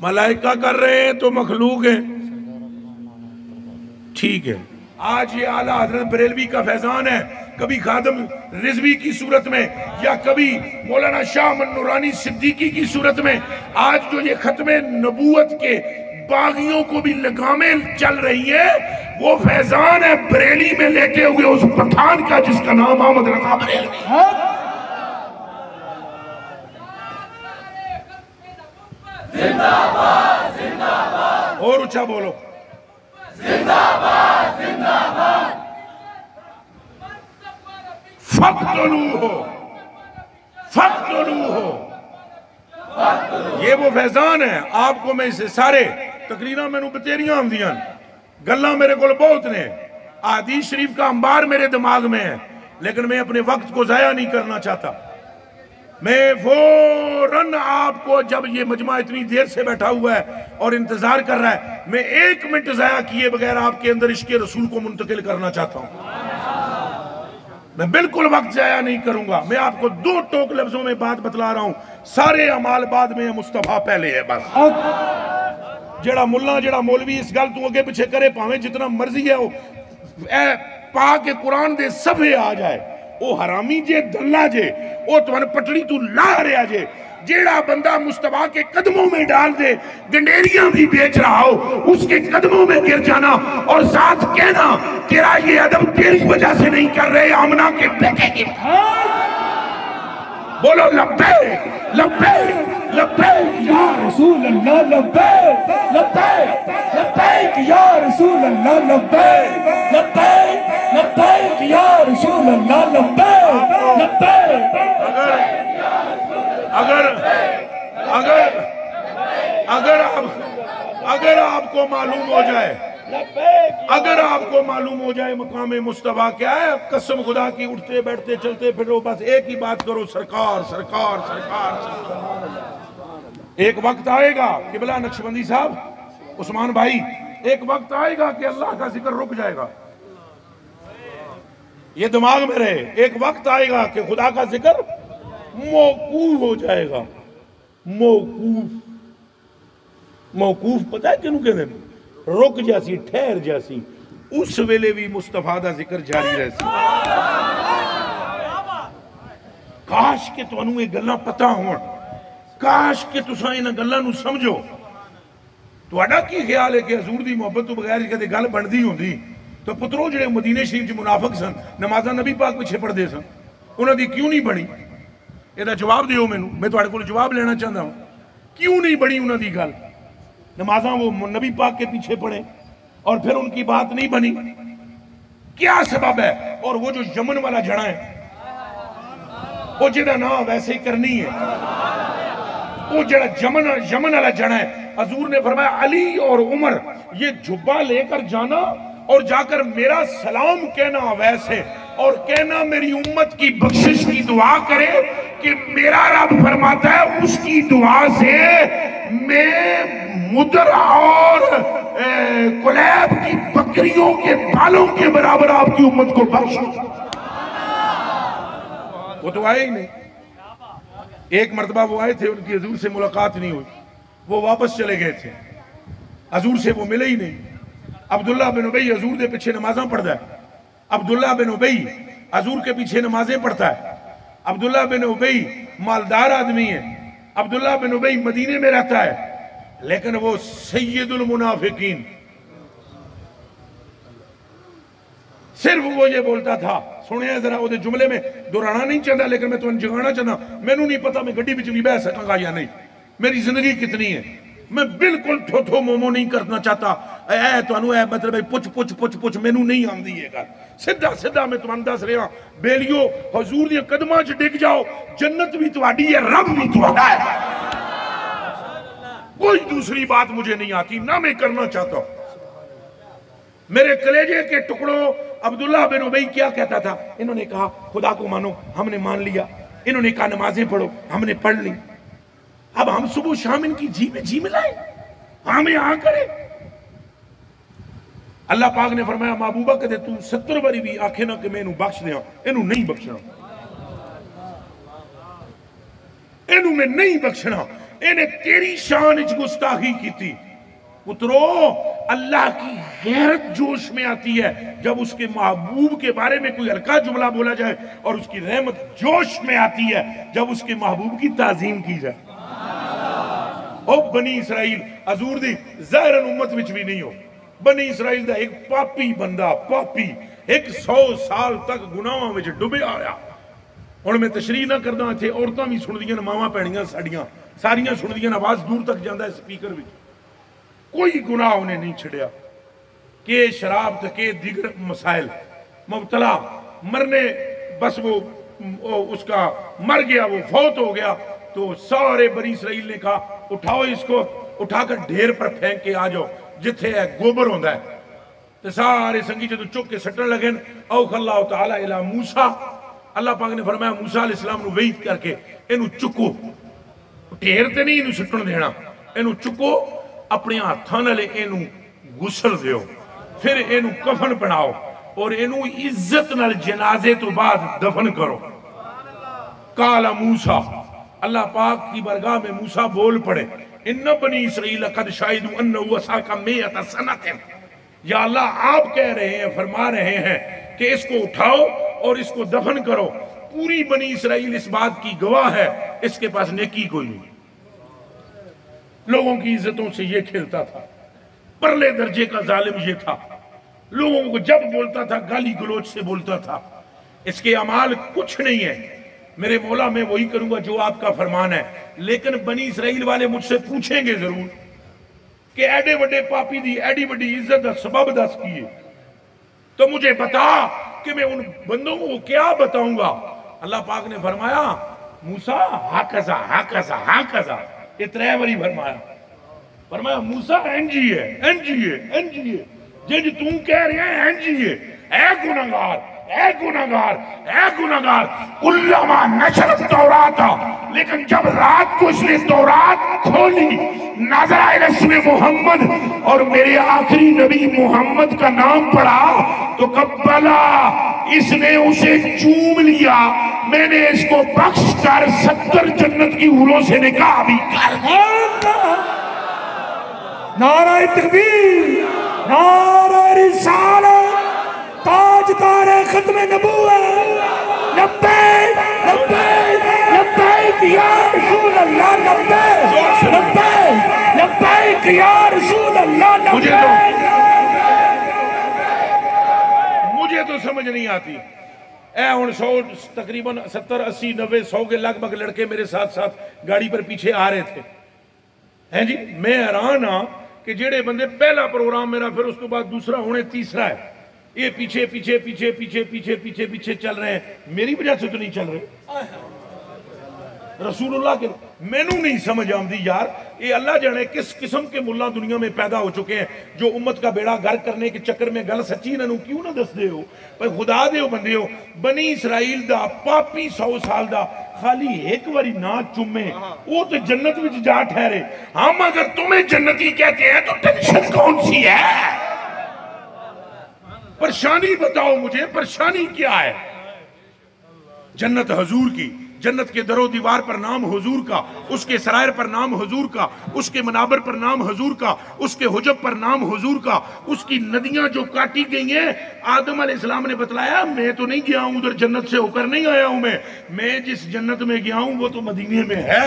ملائکہ کر رہے ہیں تو مخلوق ہیں، ٹھیک ہے۔ آج یہ اعلیٰ حضرت بریلوی کا فیضان ہے، کبھی خادم رضوی کی صورت میں یا کبھی مولانا شاہ من نورانی صدیقی کی صورت میں، آج جو یہ ختم نبوت کے باغیوں کو بھی لگامیں چل رہی ہیں، وہ فیضان ہے بریلی میں لیٹے ہوئے اس پٹھان کا جس کا نام احمد رضا بریلوی ہے۔ زندہ باد زندہ باد، اور اونچا بولو، زندہ باد زندہ باد، فقتلوہ فقتلوہ۔ یہ وہ فیضان ہے، آپ کو میں اسے سارے تقریرہ میں نو بتیریاں ہم دیاں، گلہ میرے کو بہت نے، حدیث شریف کا انبار میرے دماغ میں ہے، لیکن میں اپنے وقت کو ضائع نہیں کرنا چاہتا۔ میں فوراً آپ کو، جب یہ مجمع اتنی دیر سے بیٹھا ہوا ہے اور انتظار کر رہا ہے، میں 1 منٹ ضائع کیے بغیر آپ کے اندر عشق رسول کو منتقل کرنا چاہتا ہوں۔ میں بالکل وقت ضائع نہیں کروں گا۔ میں آپ کو 2 ٹوک لفظوں میں بات بتلا رہا ہوں، سارے اعمال بعد میں ہیں، مصطفیٰ پہلے ہے بس۔ جڑا ملہ جڑا مولوی اس گل تو اگے پیچھے کرے، پاویں جتنا مرضی ہے، اے پاک قرآن دے صفحے آ جائے، او حرامی جے دلہ جے، او توان پٹڑی تو لا رہا جے۔ جیڑا بندہ مصطفیٰ کے قدموں میں ڈال دے، گنڈیریاں بھی بیچ رہا ہو، اس کے قدموں میں گر جانا اور ساتھ کہنا تیرا یہ ادب تیری وجہ سے نہیں کر رہے، آمنہ کے بیٹے کے۔ بولو لبیک لبیک لبیک یا رسول اللہ، لبیک لبیک لبیک یا رسول اللہ، لبیک لبیک لبیک یا رسول اللہ، لبیک لبیک۔ اگر آپ کو معلوم ہو جائے، اگر آپ کو معلوم ہو جائے مقام مصطفیٰ کیا ہے، قسم خدا کی اٹھتے بیٹھتے چلتے پھرو، بس ایک ہی بات کرو، سرکار سرکار سرکار سرکار۔ ایک وقت آئے گا قبلہ نقشبندی صاحب، عثمان بھائی، ایک وقت آئے گا کہ اللہ کا ذکر رک جائے گا، یہ دماغ میں رہے۔ ایک وقت آئے گا کہ خدا کا ذکر موقوف ہو جائے گا، موقوف۔ موقوف پتہ ہے کنوں کہ دیں، رک جیسی، ٹھہر جیسی، اس ویلے بھی مصطفیٰ دا ذکر جاری رہ سی۔ کاش کہ تو انہوں یہ گلہ پتہ ہوں، کاش کہ تساں انہاں گلہ نو سمجھو۔ تو اڈا کی خیال ہے کہ حضور دی محبت تو بغیر کہتے گل بندی ہوں دی تو پتروں جڑے مدینہ شریف جو منافق سن، نمازہ نبی پاک پیچھے پڑھ دے سن، انہوں دی کیوں نہیں بڑی؟ یہ جواب دیو میں تو کو جواب لینا چاہتا ہوں، کیوں نہیں بڑی انہوں دی گل؟ نمازاں وہ نبی پاک کے پیچھے پڑھیں اور پھر ان کی بات نہیں بنی، کیا سبب ہے؟ اور وہ جو یمن والا جڑا ہے، وہ جڑا نا ویسے ہی کرنی ہے، وہ جڑا یمن والا جڑا ہے، حضور نے فرمایا علی اور عمر یہ جھبا لے کر جانا اور جا کر میرا سلام کہنا ویسے، اور کہنا میری امت کی بخشش کی دعا کرے کہ میرا رب فرماتا ہے اس کی دعا سے میں مدر اور کلیب کی بکریوں کے بالوں کے برابر آپ کی امت کو بخشوں۔ وہ تو آئے ہی نہیں۔ ایک مرتبہ وہ آئے تھے، ان کی حضور سے ملاقات نہیں ہوئی، وہ واپس چلے گئے تھے، حضور سے وہ ملے ہی نہیں۔ عبداللہ بن ابی حضور دے پیچھے نمازاں پڑھتا ہے، عبداللہ بن ابی حضور کے پیچھے نمازیں پڑھتا ہے۔ عبداللہ بن ابی مالدار آدمی ہے، عبداللہ بن ابی مدینے میں رہتا ہے، لیکن وہ سید المنافقین، صرف وہ یہ بولتا تھا، سنے ذرا وہ جملے میں دہرانا نہیں چاہتا، لیکن میں تمہیں جگانا چاہتا، میں نو نہیں پتا میں گڈی بچ بھی بہ سکاں گا یا نہیں، میری زندگی کتنی ہے، میں بالکل تھو مومو نہیں کرنا چاہتا، اے تو انو اے مطلب پچ میں نو نہیں آم دیئے گا، سدھا میں تمہیں دس رہا، بیلیو حضور دیا قدمہ چ ڈگ جاؤ، جنت بھی تو آڈی ہے، رب بھی تو آڈا ہے، کوئی دوسری بات مجھے نہیں آتی، نہ میں کرنا چاہتا ہوں۔ میرے کلیجے کے ٹکڑوں عبداللہ بن ابی کیا کہتا تھا؟ انہوں نے کہا خدا کو مانو، ہم نے مان لیا، انہوں نے کہا نمازیں پڑھو، ہم نے پڑھ لی، اب ہم صبح شام ان کی جی میں لائیں، ہمیں آن کریں۔ اللہ پاک نے فرمایا محبوبہ کہتے تو 70 باری بھی آنکھیں نہ کہ میں انہوں بخش دیا، انہوں نہیں بخشنا، انہوں میں نہیں بخشنا۔ انہیں تیری شان اچ گستاخی کی تھی. پترو اللہ کی غیرت جوش میں آتی ہے جب اس کے محبوب کے بارے میں کوئی ہلکا جملہ بولا جائے، اور اس کی رحمت جوش میں آتی ہے جب اس کے محبوب کی تعظیم کی جائے. او بنی اسرائیل حضور دی ظاہراً امت وچ بھی نہیں ہو، بنی اسرائیل دا ایک پاپی بندہ، پاپی 100 سال تک گناہاں وچ ڈبیا آیا. ہن میں تشریح نہ کردا، تھے عورتاں بھی سندیاں، ماواں پیڑیاں ساڈیاں ساریاں سندیاں، آواز دور تک جاندا ہے سپیکر وچ. کوئی گناہ انہیں نہیں چھڑیا کہ شراب تکے دیگر مسائل مبتلا، مرنے بس وہ اس کا مر گیا، وہ فوت ہو گیا. تو سارے بنی اسرائیل نے کہا اٹھاؤ اس کو، اٹھا کر ڈھیر پر پھینک کے آ جاؤ جتھے ہے گوبر ہوندا ہے. تو سارے سنگی جدو چک کے سٹن لگے، اوخ اللہ تعالی الی موسیٰ، اللہ پاک نے فرمایا موسیٰ علیہ السلام نو وحید کر کے اینو چکو، ڈھیر تے نہیں اینو سٹن دینا، اینو چکو، اپنے ہاتھاں نال اینو غسل دیو، پھر اینو کفن بناؤ اور اینو عزت نال جنازے تو بعد دفن کرو. قال موسیٰ، اللہ پاک کی برگاہ میں موسیٰ بول پڑے، ان بنی اسرائیل قد شاہدوا انہ اساک میۃ سنۃ. یا اللہ آپ کہہ رہے ہیں، فرما رہے ہیں کہ اس کو اٹھاؤ اور اس کو دفن کرو. پوری بنی اسرائیل اس بات کی گواہ ہے اس کے پاس نیکی کوئی نہیں، لوگوں کی عزتوں سے یہ کھیلتا تھا، پرلے درجے کا ظالم یہ تھا، لوگوں کو جب بولتا تھا گالی گلوچ سے بولتا تھا. اس کے اعمال کچھ نہیں ہے، میرے مولا میں وہی کروں گا جو آپ کا فرمان ہے. لیکن بنی اسرائیل والے مجھ سے پوچھیں گے ضرور کہ ایڈے وڈے پاپی دی ایڈی وڈی عزت دا سبب دس کیے، تو مجھے بتا کہ میں ان بندوں کو کیا بتاؤں گا. اللہ پاک نے فرمایا موسیٰ ہاکذا ہاکذا ہاکذا، یہ 3 باری فرمایا موسیٰ انجی ہے انجی ہے انجی ہے، جن تم کہہ رہے ہیں انجی ہے. اے گناہگار اے گناہگار اے گناہگار، کلما نشرت توراتا، لیکن جب رات کو اس نے تورات کھولی، نظر آئے رسم محمد اور میرے آخری نبی محمد کا نام پڑھا تو قبلہ، اس نے اسے چوم لیا. میں نے اس کو بخش کر 70 جنت کی حوروں سے نکاح بھی کر دیا. نعرہ تکبیر، نعرہ رسالت، تاجدار ختم نبوت، لبیک لبیک لبیک یا رسول اللہ، لبیک لبیک لبیک یا رسول اللہ، لبیک. مجھے تو سمجھ نہیں آتی. اے ہن 100 تقریباً 70 80 90 100 کے لگ بھگ لڑکے میرے ساتھ ساتھ گاڑی پر پیچھے آ رہے تھے. ہیں جی میں حیران ہاں کہ جڑے بندے پہلا پروگرام میرا، پھر اس کے بعد دوسرا ہونے تیسرا ہے، یہ پیچھے پیچھے پیچھے پیچھے پیچھے پیچھے پیچھے چل رہے ہیں. میری وجہ سے تو نہیں چل رہے، رسول اللہ کے. مینوں نہیں سمجھ آمدی یار، یہ اللہ جانے کس قسم کے ملا دنیا میں پیدا ہو چکے ہیں جو امت کا بیڑا گر کرنے کے چکر میں گل سچی انہوں کیوں نہ دس دے ہو. پر خدا دے ہو بندے ہو، بنی اسرائیل دا پاپی 100 سال دا خالی ایک واری نہ چومے وہ تو جنت وچ جا ٹھہرے. ہم اگر تمہیں جنتی کہتے ہیں تو ٹینشن کون سی ہے؟ پریشانی بتاؤ مجھے، پریشانی کیا ہے؟ جنت حضور کی، جنت کے در و دیوار پر نام حضور کا، اس کے سرائر پر نام حضور کا، اس کے منابر پر نام حضور کا، اس کے حجب پر نام حضور کا، اس کی ندیاں جو کاٹی گئی ہیں. آدم علیہ السلام نے بتلایا میں تو نہیں گیا ہوں ادھر، جنت سے ہو کر نہیں آیا ہوں، میں جس جنت میں گیا ہوں وہ تو مدینے میں ہے.